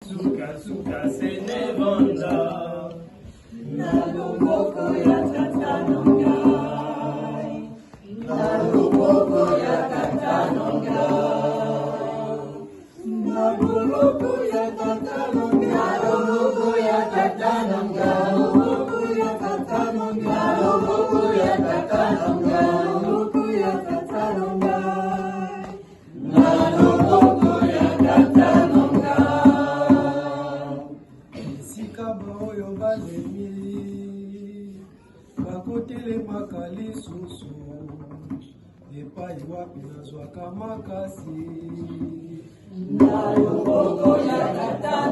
suka suka senevanda na loboko ya tata nongai na loboko ya tata nongai na loboko ya tata nongai na loboko ya tata nongai loboko ya tata nongai loboko ya tata nongai loboko ya tata nongai na loboko ya tata oyo balemi bakotelemaka lisusu epai wapi nazwaka makasi na loboko ya tata